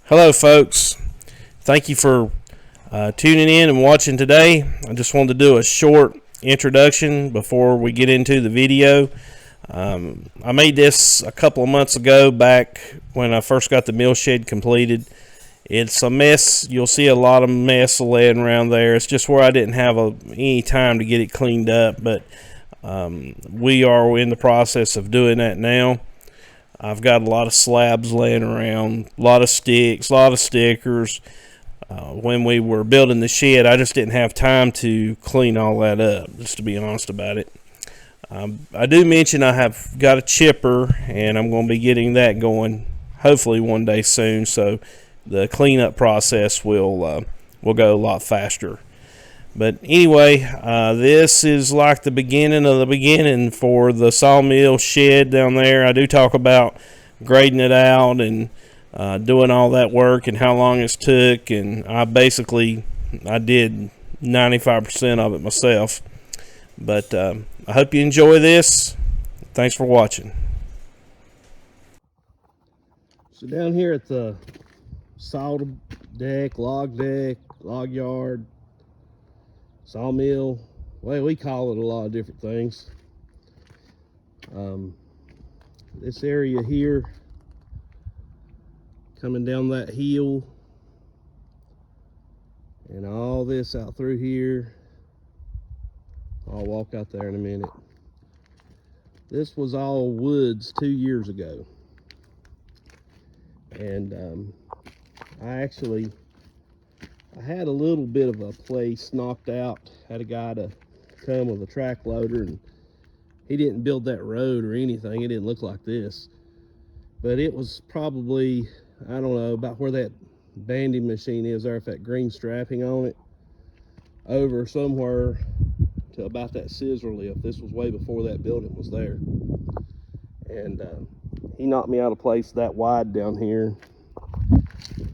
Hello, folks. Thank you for tuning in and watching today. I just wanted to do a short introduction before we get into the video. I made this a couple of months ago, back when I first got the mill shed completed. It's a mess. You'll see a lot of mess laying around there. It's just where I didn't have any time to get it cleaned up, but we are in the process of doing that now. I've got a lot of slabs laying around, a lot of sticks, a lot of stickers. When we were building the shed, I just didn't have time to clean all that up, just to be honest about it. I do mention I have got a chipper, and I'm going to be getting that going hopefully one day soon, so the cleanup process will go a lot faster. But anyway, this is like the beginning of the beginning for the sawmill shed down there. I do talk about grading it out and doing all that work and how long it took, and I did 95% of it myself. But I hope you enjoy this. Thanks for watching. So down here at the saw deck, log yard, sawmill, well, we call it a lot of different things. This area here, coming down that hill, and all this out through here, I'll walk out there in a minute. This was all woods 2 years ago, and I had a little bit of a place knocked out. Had a guy to come with a track loader, and he didn't build that road or anything. It didn't look like this, but it was probably, I don't know, about where that banding machine is there, with that green strapping on it, over somewhere to about that scissor lift. This was way before that building was there, and he knocked me out of place that wide down here.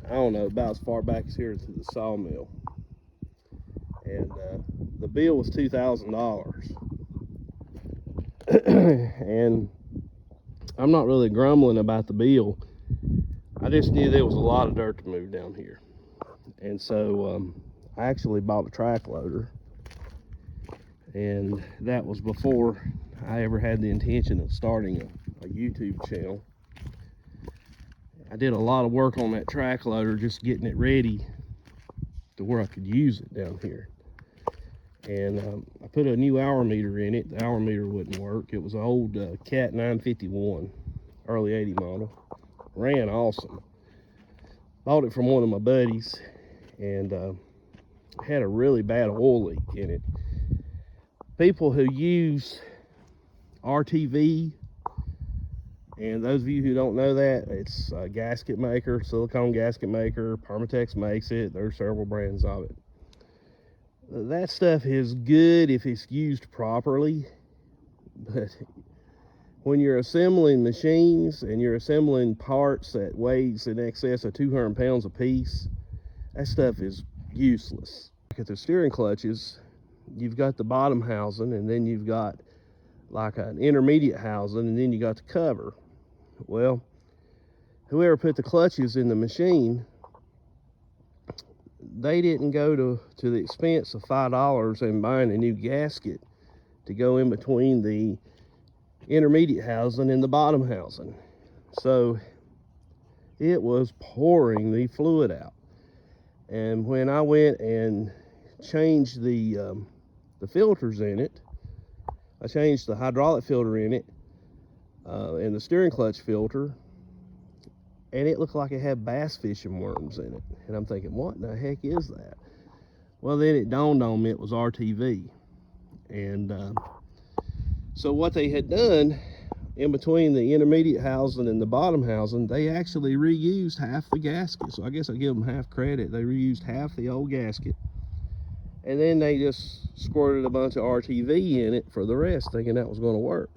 I don't know, about as far back as here to the sawmill. And the bill was $2,000. And I'm not really grumbling about the bill. I just knew there was a lot of dirt to move down here. And so I actually bought a track loader. And that was before I ever had the intention of starting a YouTube channel. I did a lot of work on that track loader, just getting it ready to where I could use it down here. And I put a new hour meter in it. The hour meter wouldn't work. It was an old Cat 951, early 80 model. Ran awesome. Bought it from one of my buddies, and had a really bad oil leak in it. People who use RTV, and those of you who don't know that, it's a gasket maker, silicone gasket maker. Permatex makes it. There's several brands of it. That stuff is good if it's used properly, but when you're assembling machines and you're assembling parts that weighs in excess of 200 pounds a piece, that stuff is useless. Look at the steering clutches. You've got the bottom housing, and then you've got like an intermediate housing, and then you got the cover. Well, whoever put the clutches in the machine, they didn't go to the expense of $5 and buying a new gasket to go in between the intermediate housing and the bottom housing. So it was pouring the fluid out. And when I went and changed the filters in it, I changed the hydraulic filter in it, and the steering clutch filter, and it looked like it had bass fishing worms in it. And I'm thinking, what in the heck is that? Well, then it dawned on me it was RTV. And so what they had done in between the intermediate housing and the bottom housing, they actually reused half the gasket. So I guess I give them half credit. They reused half the old gasket, and then they just squirted a bunch of RTV in it for the rest, thinking that was going to work.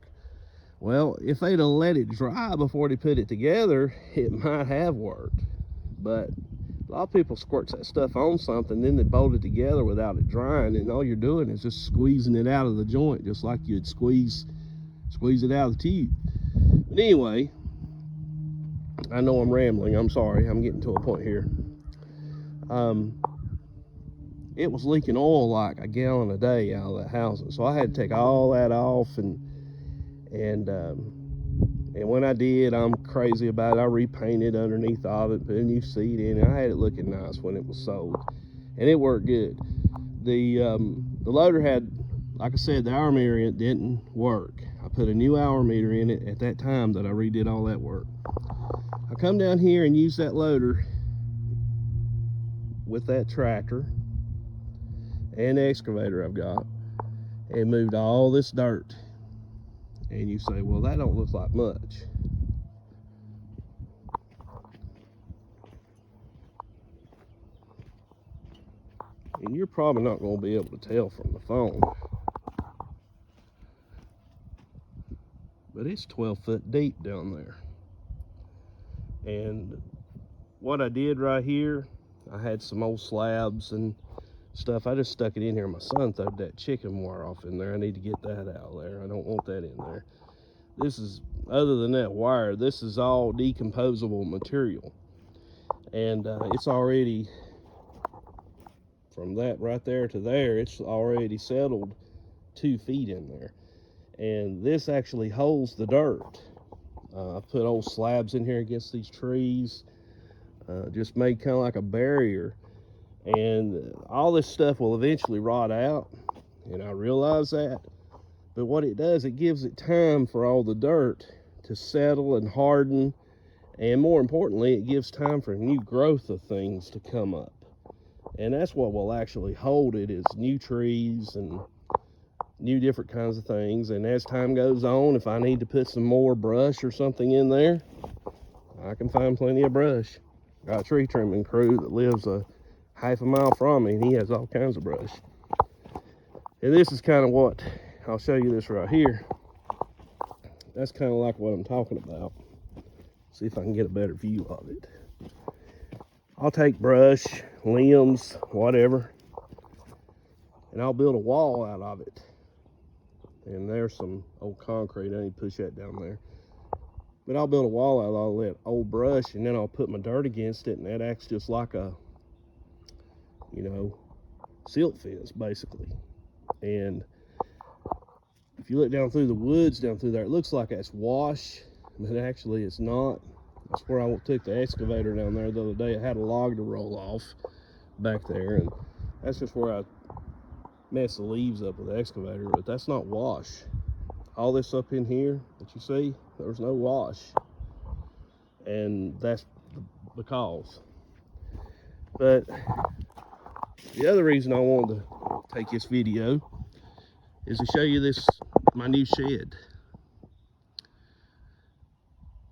Well, if they'd have let it dry before they put it together, it might have worked. But a lot of people squirt that stuff on something, then they bolt it together without it drying, and all you're doing is just squeezing it out of the joint, just like you'd squeeze it out of the tube. But anyway, I know I'm rambling. I'm sorry. I'm getting to a point here. It was leaking oil like a gallon a day out of that housing. So I had to take all that off, and when I did, I'm crazy about it. I repainted underneath of it, put a new seat in it. I had it looking nice when it was sold, and it worked good. The loader had, like I said, the hour meter in it didn't work. I put a new hour meter in it at that time that I redid all that work. I come down here and use that loader with that tractor and the excavator I've got, and moved all this dirt. And you say, well, that don't look like much. And you're probably not going to be able to tell from the phone, but it's 12 foot deep down there. And what I did right here, I had some old slabs and stuff. I just stuck it in here. My son threw that chicken wire off in there. I need to get that out of there. I don't want that in there. This is, other than that wire, this is all decomposable material. And it's already, from that right there to there, it's already settled 2 feet in there. And this actually holds the dirt. I put old slabs in here against these trees, just made kind of like a barrier. And all this stuff will eventually rot out, and I realize that. But what it does, it gives it time for all the dirt to settle and harden. And more importantly, it gives time for new growth of things to come up. And that's what will actually hold it, is new trees and new different kinds of things. And as time goes on, if I need to put some more brush or something in there, I can find plenty of brush. Got a tree trimming crew that lives a half a mile from me, and he has all kinds of brush. And this is kind of what, I'll show you this right here. That's kind of like what I'm talking about. See if I can get a better view of it. I'll take brush, limbs, whatever, and I'll build a wall out of it. And there's some old concrete. I need to push that down there. But I'll build a wall out of all that old brush, and then I'll put my dirt against it, and that acts just like a, you know, silt fence, basically. And if you look down through the woods down through there, it looks like that's wash, but actually it's not. That's where I took the excavator down there the other day. I had a log to roll off back there, and that's just where I messed the leaves up with the excavator, but that's not wash. All this up in here that you see, there's no wash, and that's the cause. But the other reason I wanted to take this video is to show you this, my new shed.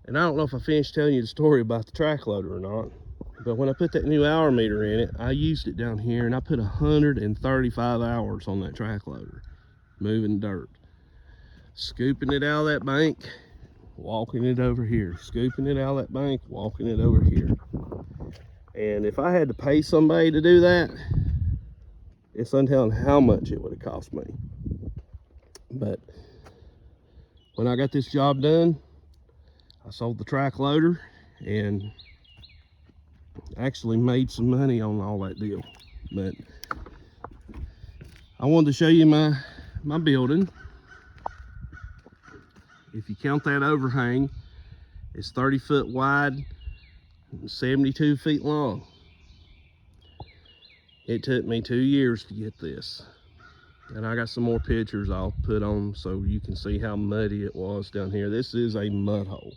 And I don't know if I finished telling you the story about the track loader or not, but when I put that new hour meter in it, I used it down here, and I put 135 hours on that track loader, moving dirt, scooping it out of that bank, walking it over here, scooping it out of that bank, walking it over here. And if I had to pay somebody to do that, it's untelling how much it would have cost me. But when I got this job done, I sold the track loader and actually made some money on all that deal. But I wanted to show you my building. If you count that overhang, it's 30 foot wide and 72 feet long. It took me 2 years to get this. And I got some more pictures I'll put on so you can see how muddy it was down here. This is a mud hole,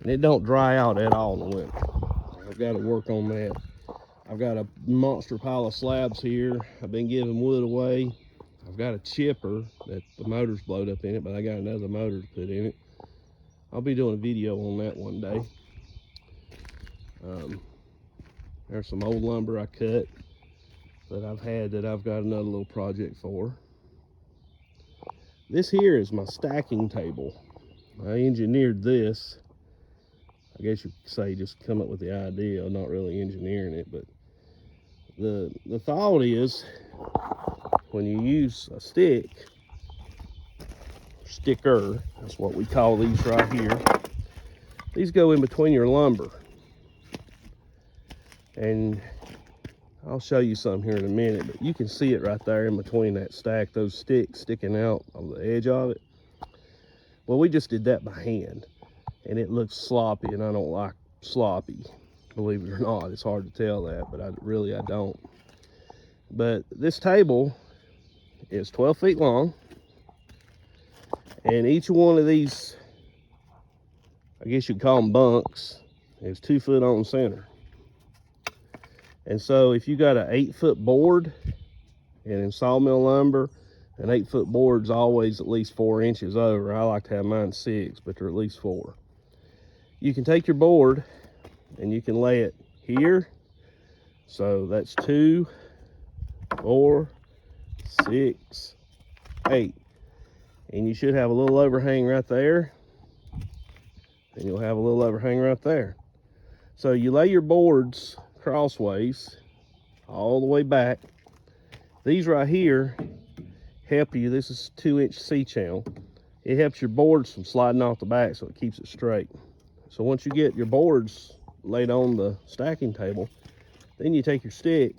and it don't dry out at all in the winter. I've got to work on that. I've got a monster pile of slabs here. I've been giving wood away. I've got a chipper that the motor's blowed up in it, but I got another motor to put in it. I'll be doing a video on that one day. There's some old lumber I cut that I've had that I've got another little project for. This here is my stacking table. I engineered this. I guess you could say just come up with the idea, not really engineering it, but the thought is when you use a sticker, that's what we call these right here, these go in between your lumber. And I'll show you some here in a minute, but you can see it right there in between that stack, those sticks sticking out on the edge of it. Well, we just did that by hand, and it looks sloppy, and I don't like sloppy, believe it or not. It's hard to tell that, but I don't. But this table is 12 feet long, and each one of these, I guess you'd call them bunks, is 2 foot on center. And so if you got an 8-foot board, and in sawmill lumber, an 8-foot board's always at least 4 inches over. I like to have mine 6, but they're at least 4. You can take your board and you can lay it here. So that's 2, 4, 6, 8. And you should have a little overhang right there. And you'll have a little overhang right there. So you lay your boards crossways all the way back. These right here help you. This is 2-inch C-channel. It helps your boards from sliding off the back, so it keeps it straight. So once you get your boards laid on the stacking table, then you take your stick,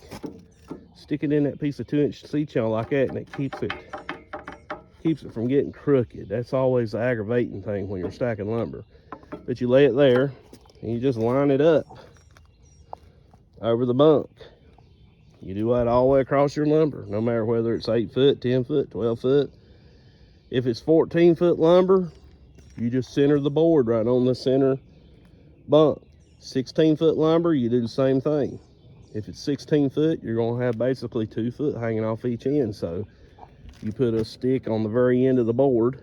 stick it in that piece of 2-inch C-channel like that, and it keeps it from getting crooked. That's always the aggravating thing when you're stacking lumber. But you lay it there, and you just line it up over the bunk. You do that all the way across your lumber, no matter whether it's 8 foot, 10 foot, 12 foot. If it's 14-foot lumber, you just center the board right on the center bunk. 16-foot lumber, you do the same thing. If it's 16 foot, you're gonna have basically 2 foot hanging off each end. So you put a stick on the very end of the board,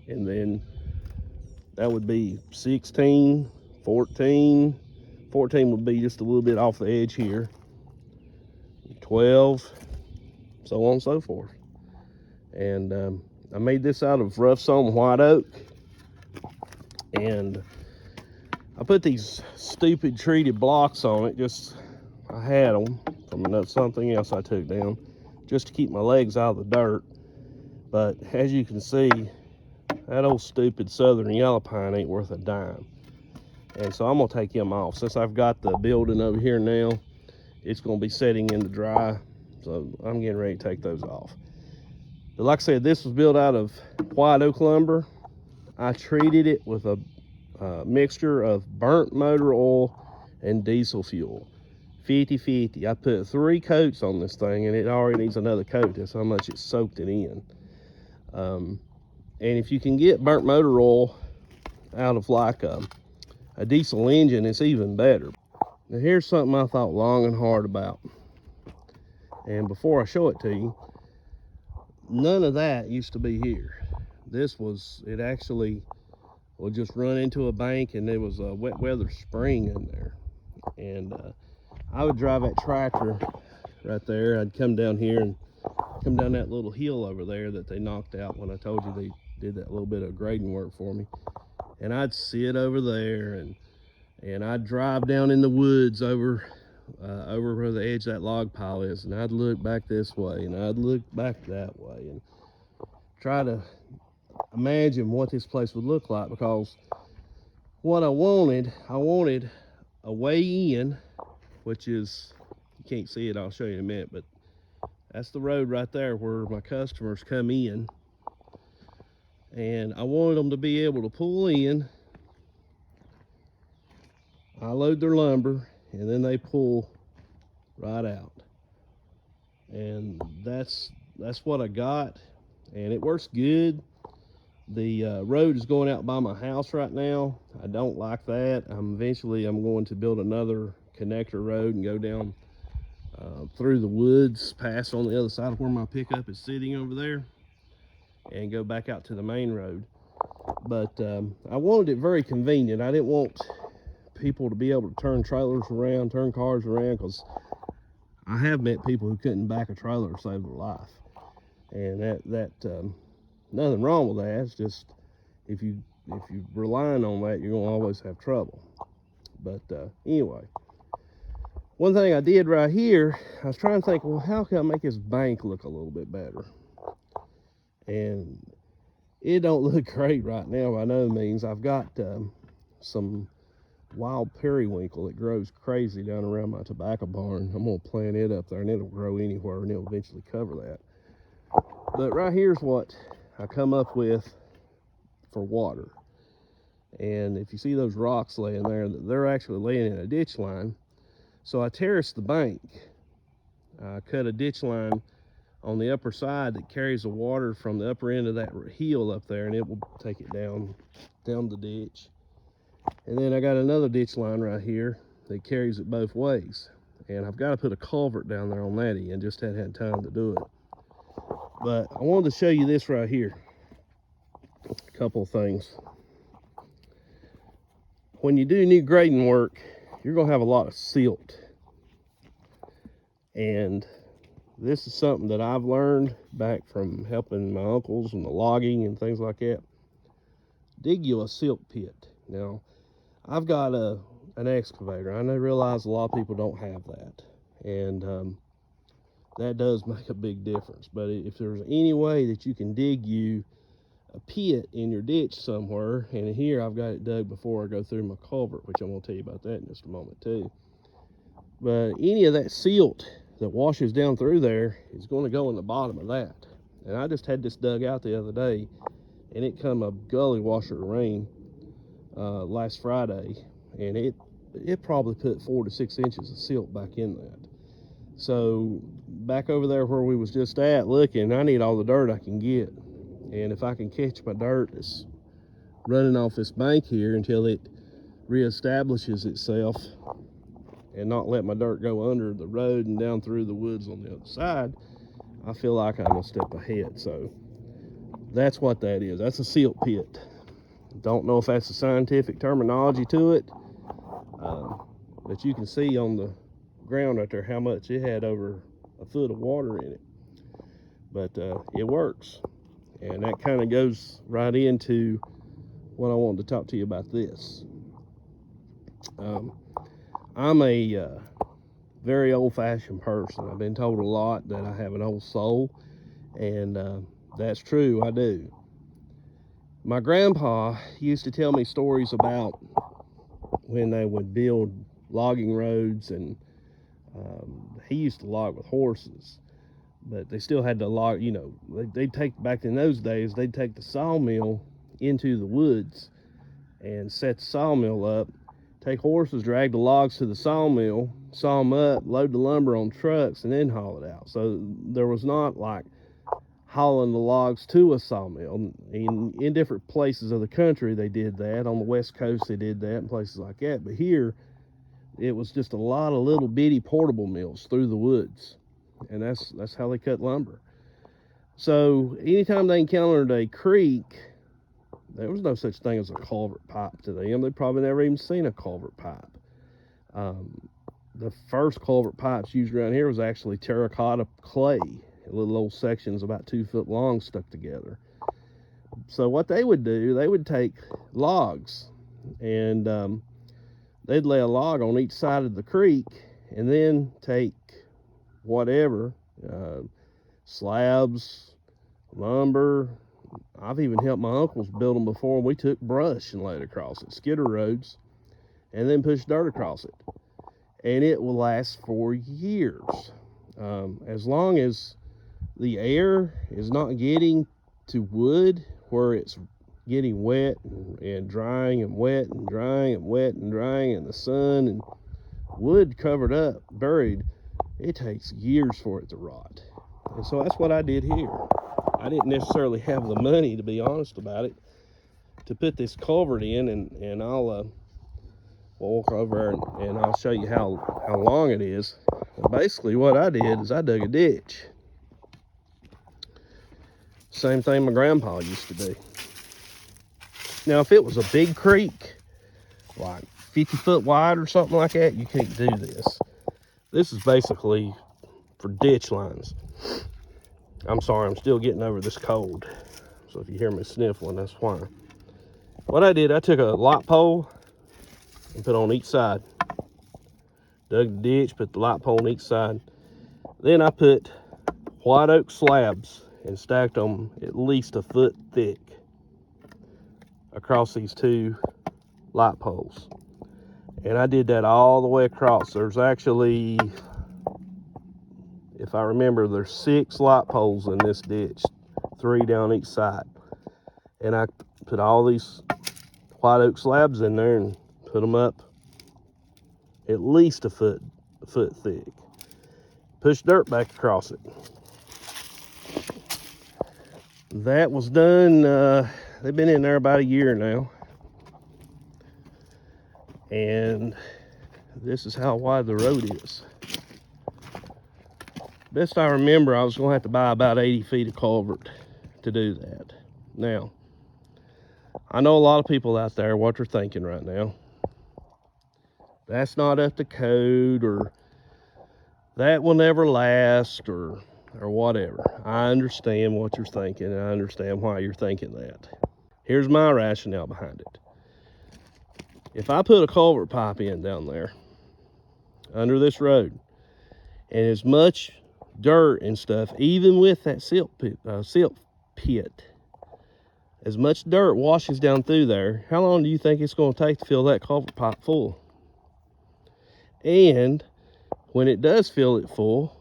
and then that would be 16, 14. 14 would be just a little bit off the edge here. 12, so on and so forth. And I made this out of rough sawn white oak, and I put these stupid treated blocks on it. I had them from something else I took down just to keep my legs out of the dirt. But as you can see, that old stupid southern yellow pine ain't worth a dime. And so I'm gonna take him off. Since I've got the building over here now, it's gonna be setting in the dry, so I'm getting ready to take those off. But like I said, this was built out of white oak lumber. I treated it with a mixture of burnt motor oil and diesel fuel, 50-50. I put 3 coats on this thing, and it already needs another coat. That's how much it soaked it in. And if you can get burnt motor oil out of like a diesel engine, it's even better. Now here's something I thought long and hard about. And before I show it to you, none of that used to be here. It actually would just run into a bank, and there was a wet weather spring in there. And I would drive that tractor right there. I'd come down here and come down that little hill over there that they knocked out when I told you they did that little bit of grading work for me. And I'd sit over there, and I'd drive down in the woods over where the edge of that log pile is, and I'd look back this way, and I'd look back that way, and try to imagine what this place would look like. Because what I wanted a way in, which is, you can't see it, I'll show you in a minute, but that's the road right there where my customers come in. And I wanted them to be able to pull in, I load their lumber, and then they pull right out. And that's what I got, and it works good. The road is going out by my house right now. I don't like that. Eventually I'm going to build another connector road and go down through the woods, pass on the other side of where my pickup is sitting over there, and go back out to the main road. But I wanted it very convenient. I didn't want people to be able to turn trailers around, turn cars around, because I have met people who couldn't back a trailer to save their life. And that nothing wrong with that. It's just if you're relying on that, you're gonna always have trouble. But anyway, one thing I did right here, I was trying to think, well, how can I make this bank look a little bit better? And it don't look great right now by no means. I've got some wild periwinkle that grows crazy down around my tobacco barn. I'm gonna plant it up there, and it'll grow anywhere, and it'll eventually cover that. But right here's what I come up with for water. And if you see those rocks laying there, they're actually laying in a ditch line. So I terraced the bank. I cut a ditch line on the upper side that carries the water from the upper end of that hill up there, and it will take it down the ditch. And then I got another ditch line right here that carries it both ways. And I've got to put a culvert down there on that end, just hadn't had time to do it. But I wanted to show you this right here. A couple of things. When you do new grading work, you're gonna have a lot of silt. And this is something that I've learned back from helping my uncles and the logging and things like that. Dig you a silt pit. Now, I've got an excavator. I realize a lot of people don't have that. And that does make a big difference. But if there's any way that you can dig you a pit in your ditch somewhere, and here I've got it dug before I go through my culvert, which I'm going to tell you about that in just a moment too. But any of that silt that washes down through there is going to go in the bottom of that. And I just had this dug out the other day, and it come a gully washer of rain last Friday, and it probably put 4 to 6 inches of silt back in that. So back over there where we was just at looking, I need all the dirt I can get. And if I can catch my dirt that's running off this bank here until it reestablishes itself and not let my dirt go under the road and down through the woods on the other side, I feel like I'm a step ahead. So that's what that is. That's a silt pit. Don't know if that's a scientific terminology to it, but you can see on the ground right there how much it had, over a foot of water in it. But it works. And that kind of goes right into what I wanted to talk to you about this. I'm a very old-fashioned person. I've been told a lot that I have an old soul, and that's true, I do. My grandpa used to tell me stories about when they would build logging roads, and he used to log with horses. But they still had to log, you know, they'd take, back in those days, they'd take the sawmill into the woods and set the sawmill up, take horses, drag the logs to the sawmill, saw them up, load the lumber on trucks, and then haul it out. So there was not like hauling the logs to a sawmill. In different places of the country, they did that. On the West Coast, they did that, and places like that. But here, it was just a lot of little bitty portable mills through the woods. And that's how they cut lumber. So anytime they encountered a creek, there was no such thing as a culvert pipe to them. They probably never even seen a culvert pipe. The first culvert pipes used around here was actually terracotta clay, little old sections about 2 foot long stuck together. So what they would do, they would take logs, and they'd lay a log on each side of the creek, and then take whatever, slabs, lumber. I've even helped my uncles build them before. We took brush and laid across it, skidder roads, and then pushed dirt across it. And it will last for years. As long as the air is not getting to wood where it's getting wet and drying and wet and drying and wet and drying in the sun and wood covered up, buried, it takes years for it to rot. And so that's what I did here. I didn't necessarily have the money, to be honest about it, to put this culvert in, and I'll walk over and I'll show you how long it is. And basically what I did is I dug a ditch. Same thing my grandpa used to do. Now if it was a big creek, like 50 foot wide or something like that, you can't do this. This is basically for ditch lines. I'm sorry, I'm still getting over this cold. So if you hear me sniffling, that's why. What I did, I took a light pole and put on each side. Dug the ditch, put the light pole on each side. Then I put white oak slabs and stacked them at least a foot thick across these two light poles. And I did that all the way across. There's actually, if I remember, there's 6 light poles in this ditch, 3 down each side. And I put all these white oak slabs in there and put them up at least a foot thick. Push dirt back across it. That was done, they've been in there about a year now. And this is how wide the road is. Best I remember, I was gonna have to buy about 80 feet of culvert to do that. Now, I know a lot of people out there, what they're thinking right now. That's not up to code, or that will never last, or whatever. I understand what you're thinking, and I understand why you're thinking that. Here's my rationale behind it. If I put a culvert pipe in down there under this road, and as much dirt and stuff, even with that silt pit, as much dirt washes down through there, how long do you think it's going to take to fill that culvert pipe full? And when it does fill it full,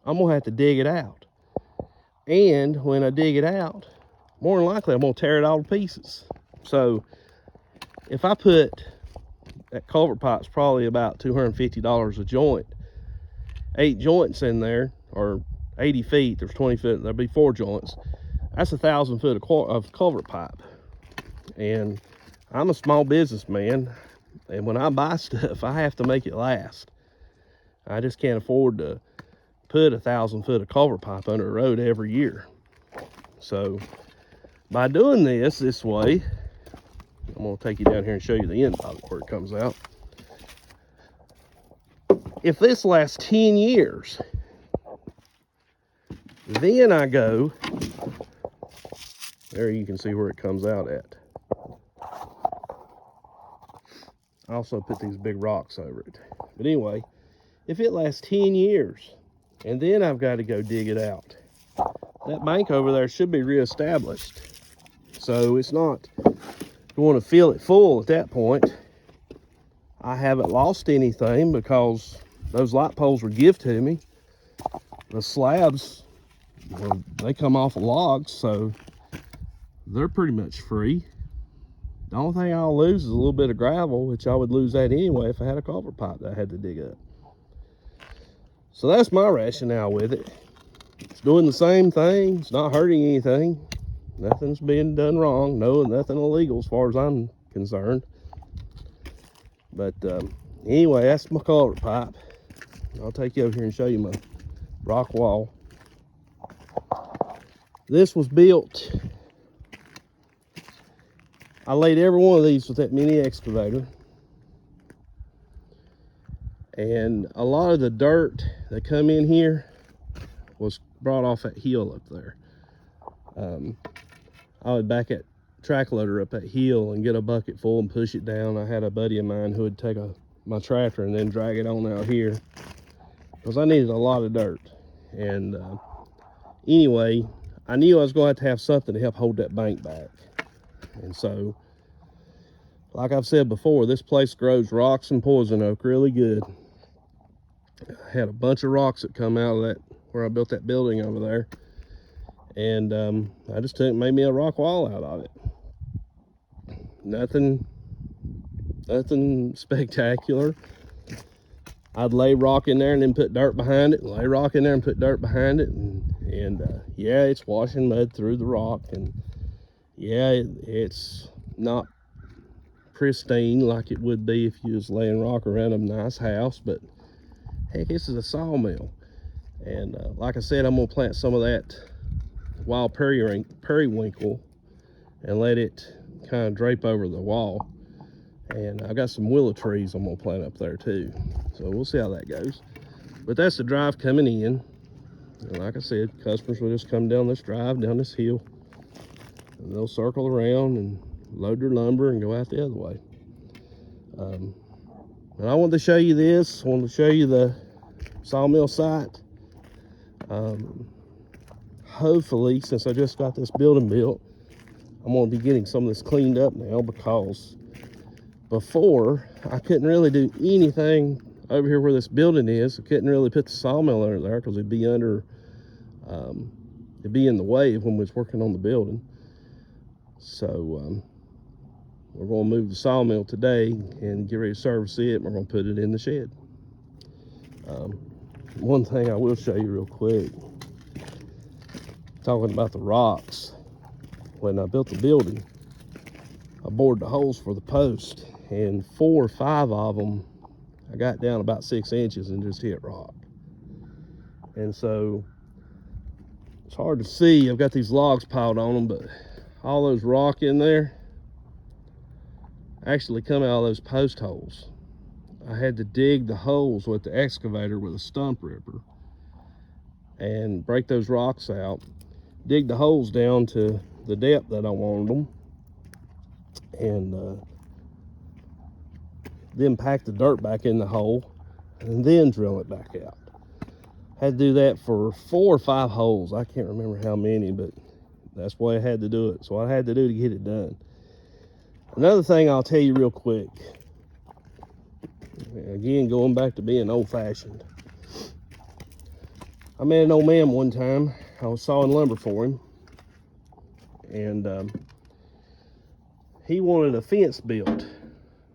I'm going to have to dig it out. And when I dig it out, more than likely I'm going to tear it all to pieces. So if I put that culvert pipe's probably about $250 a joint, 8 joints in there, or 80 feet, there's 20 foot, there'll be 4 joints. That's 1,000 foot of culvert pipe. And I'm a small businessman, and when I buy stuff, I have to make it last. I just can't afford to put 1,000 foot of culvert pipe under a road every year. So by doing this way, I'm gonna take you down here and show you the end of it where it comes out. If this lasts 10 years, then I go, there you can see where it comes out at. I also put these big rocks over it. But anyway, if it lasts 10 years, and then I've got to go dig it out, that bank over there should be reestablished. So it's not going to fill it full at that point. I haven't lost anything because those light poles were given to me. The slabs, well, they come off of logs, so they're pretty much free. The only thing I'll lose is a little bit of gravel, which I would lose that anyway if I had a culvert pipe that I had to dig up. So that's my rationale with it. It's doing the same thing. It's not hurting anything. Nothing's being done wrong. No, nothing illegal as far as I'm concerned. But anyway, that's my culvert pipe. I'll take you over here and show you my rock wall. This was built, I laid every one of these with that mini excavator. And a lot of the dirt that come in here was brought off that hill up there. I would back that track loader up that hill and get a bucket full and push it down. I had a buddy of mine who would take my tractor and then drag it on out here, because I needed a lot of dirt. And anyway, I knew I was going to have something to help hold that bank back. And so, like I've said before, this place grows rocks and poison oak really good. I had a bunch of rocks that come out of that, where I built that building over there. And I just made me a rock wall out of it. Nothing spectacular. I'd lay rock in there and then put dirt behind it, and lay rock in there and put dirt behind it. And yeah, it's washing mud through the rock. And yeah, it's not pristine like it would be if you was laying rock around a nice house, but heck, this is a sawmill. And like I said, I'm gonna plant some of that wild periwinkle and let it kind of drape over the wall. And I've got some willow trees I'm gonna plant up there too. So we'll see how that goes. But that's the drive coming in. And like I said, customers will just come down this drive, down this hill, and they'll circle around and load their lumber and go out the other way. And I wanted to show you this. I wanted to show you the sawmill site. Hopefully, since I just got this building built, I'm going to be getting some of this cleaned up now, because before, I couldn't really do anything over here where this building is. I couldn't really put the sawmill under there because it'd be under, it'd be in the way when we was working on the building. So we're going to move the sawmill today and get ready to service it. And we're going to put it in the shed. One thing I will show you real quick, talking about the rocks. When I built the building, I bored the holes for the post, and 4 or 5 of them, I got down about 6 inches and just hit rock. And so it's hard to see. I've got these logs piled on them, but all those rock in there actually come out of those post holes. I had to dig the holes with the excavator with a stump ripper and break those rocks out, dig the holes down to the depth that I wanted them, and then pack the dirt back in the hole and then drill it back out. Had to do that for 4 or 5 holes. I can't remember how many, but that's the way I had to do it. So I had to do to get it done. Another thing I'll tell you real quick, again, going back to being old-fashioned. I met an old man one time. I was sawing lumber for him, and he wanted a fence built.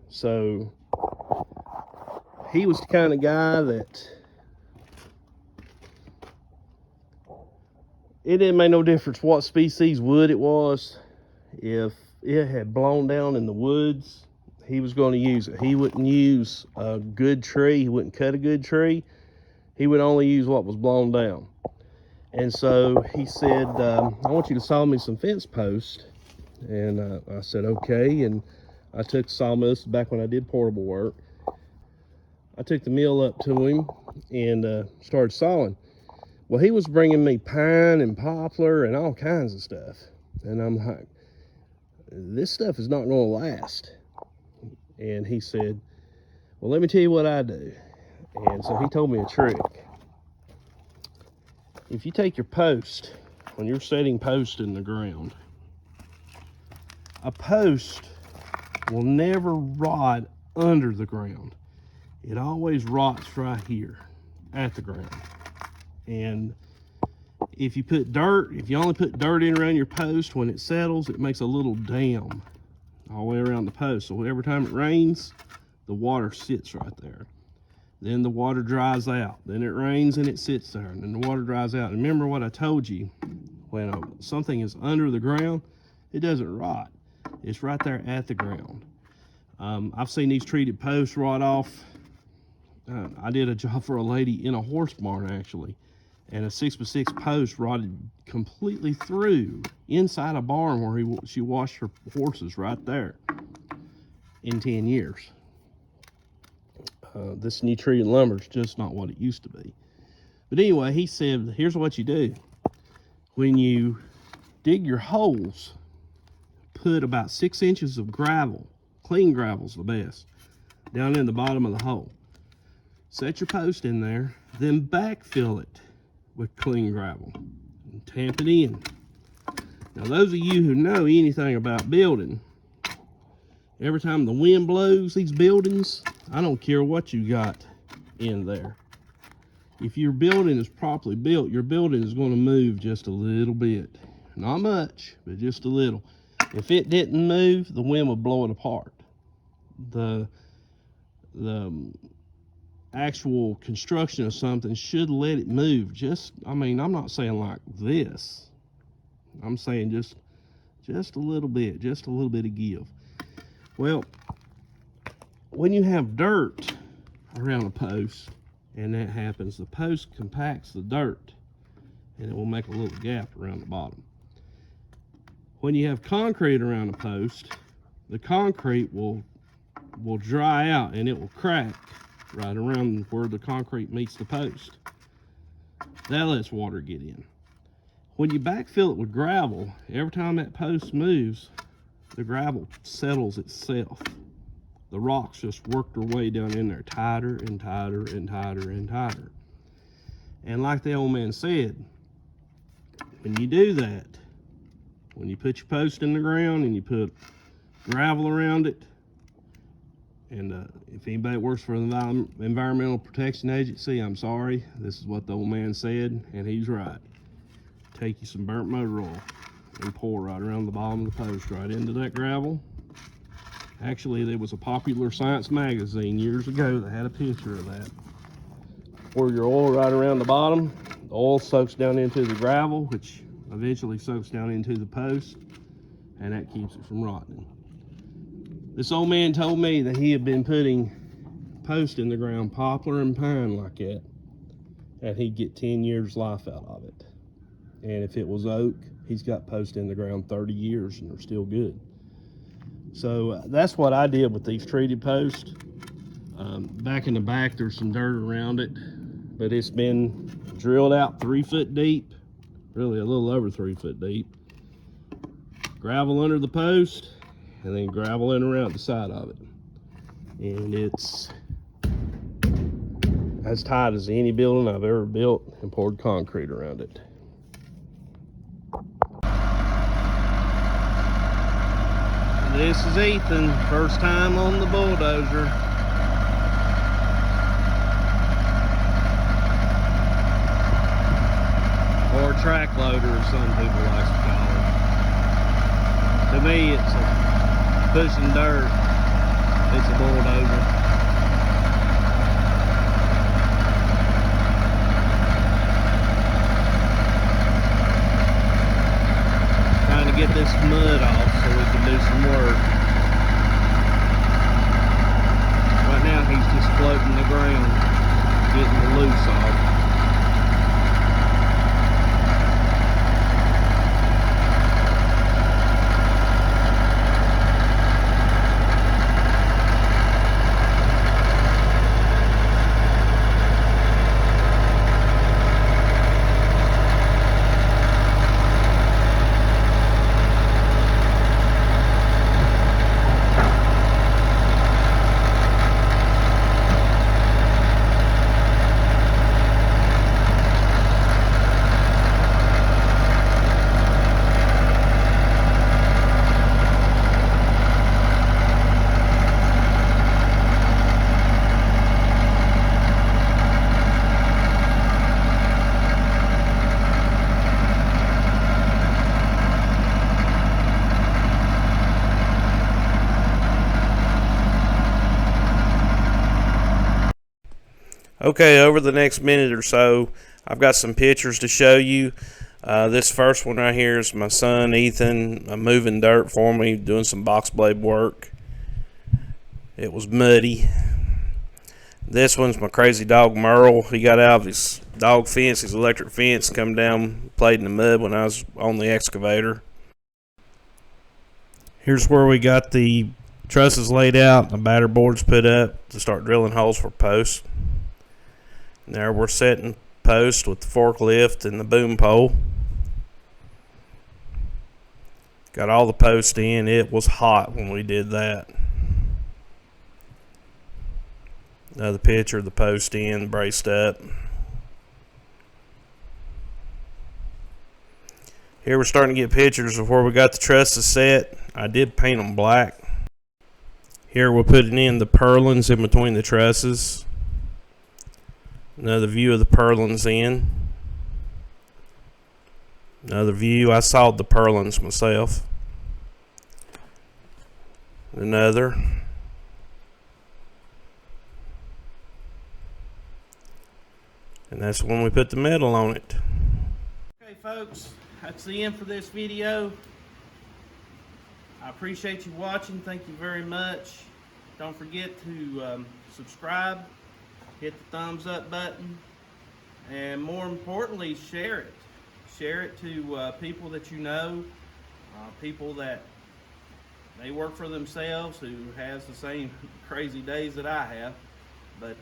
So he was the kind of guy that it didn't make no difference what species wood it was. If it had blown down in the woods, he was going to use it. He wouldn't use a good tree. He wouldn't cut a good tree. He would only use what was blown down. And so he said, I want you to saw me some fence posts. And I said, okay. And I took the sawmill, this is back when I did portable work. I took the mill up to him and started sawing. Well, he was bringing me pine and poplar and all kinds of stuff. And I'm like, this stuff is not going to last. And he said, well, let me tell you what I do. And so he told me a trick. If you take your post, when you're setting post in the ground, a post will never rot under the ground. It always rots right here at the ground. And if you put dirt, if you only put dirt in around your post, when it settles, it makes a little dam all the way around the post. So every time it rains, the water sits right there. Then the water dries out. Then it rains and it sits there, and then the water dries out. And remember what I told you, when something is under the ground, it doesn't rot. It's right there at the ground. I've seen these treated posts rot off. I did a job for a lady in a horse barn, actually, and a 6x6 post rotted completely through inside a barn where she washed her horses right there in 10 years. This new treated lumber is just not what it used to be. But anyway, he said, here's what you do. When you dig your holes, put about 6 inches of gravel, clean gravel's the best, down in the bottom of the hole. Set your post in there, then backfill it with clean gravel and tamp it in. Now, those of you who know anything about building, every time the wind blows these buildings, I don't care what you got in there. If your building is properly built, your building is going to move just a little bit. Not much, but just a little. If it didn't move, the wind would blow it apart. The actual construction of something should let it move. I'm not saying like this. I'm saying just a little bit of give. Well, when you have dirt around a post, and that happens, the post compacts the dirt, and it will make a little gap around the bottom. When you have concrete around a post, the concrete will dry out and it will crack right around where the concrete meets the post. That lets water get in. When you backfill it with gravel, every time that post moves, the gravel settles itself. The rocks just work their way down in there tighter and tighter and tighter and tighter. And like the old man said, when you do that, when you put your post in the ground and you put gravel around it, And if anybody works for the Environmental Protection Agency, I'm sorry. This is what the old man said, and he's right. Take you some burnt motor oil and pour right around the bottom of the post, right into that gravel. Actually, there was a popular science magazine years ago that had a picture of that. Pour your oil right around the bottom. The oil soaks down into the gravel, which eventually soaks down into the post, and that keeps it from rotting. This old man told me that he had been putting post in the ground, poplar and pine like that, and he'd get 10 years life out of it. And if it was oak, he's got post in the ground 30 years and they're still good. So that's what I did with these treated posts. Back in the back, there's some dirt around it, but it's been drilled out 3 foot deep, really a little over 3 foot deep. Gravel under the post, and then gravel in around the side of it. And it's as tight as any building I've ever built, and poured concrete around it. This is Ethan, first time on the bulldozer. Or track loader, as some people like to call it. To me, it's pushing dirt. It's a bulldozer. Trying to get this mud off so we can do some work. Right now he's just floating the ground, getting the loose off. Okay, over the next minute or so, I've got some pictures to show you. This first one right here is my son Ethan moving dirt for me, doing some box blade work. It was muddy. This one's my crazy dog Merle. He got out of his dog fence, his electric fence, come down, played in the mud when I was on the excavator. Here's where we got the trusses laid out, the batter boards put up to start drilling holes for posts. There we're setting posts with the forklift and the boom pole. Got all the posts in. It was hot when we did that. Another picture of the post in, braced up. Here we're starting to get pictures of where we got the trusses set. I did paint them black. Here we're putting in the purlins in between the trusses. Another view of the purlins in. Another view. I sawed the purlins myself. Another. And that's when we put the metal on it. Okay, folks, that's the end for this video. I appreciate you watching. Thank you very much. Don't forget to subscribe. Hit the thumbs up button, and more importantly, share it. Share it to people that you know, people that they work for themselves, who has the same crazy days that I have. But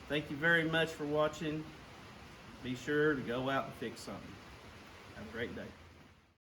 thank you very much for watching. Be sure to go out and fix something. Have a great day.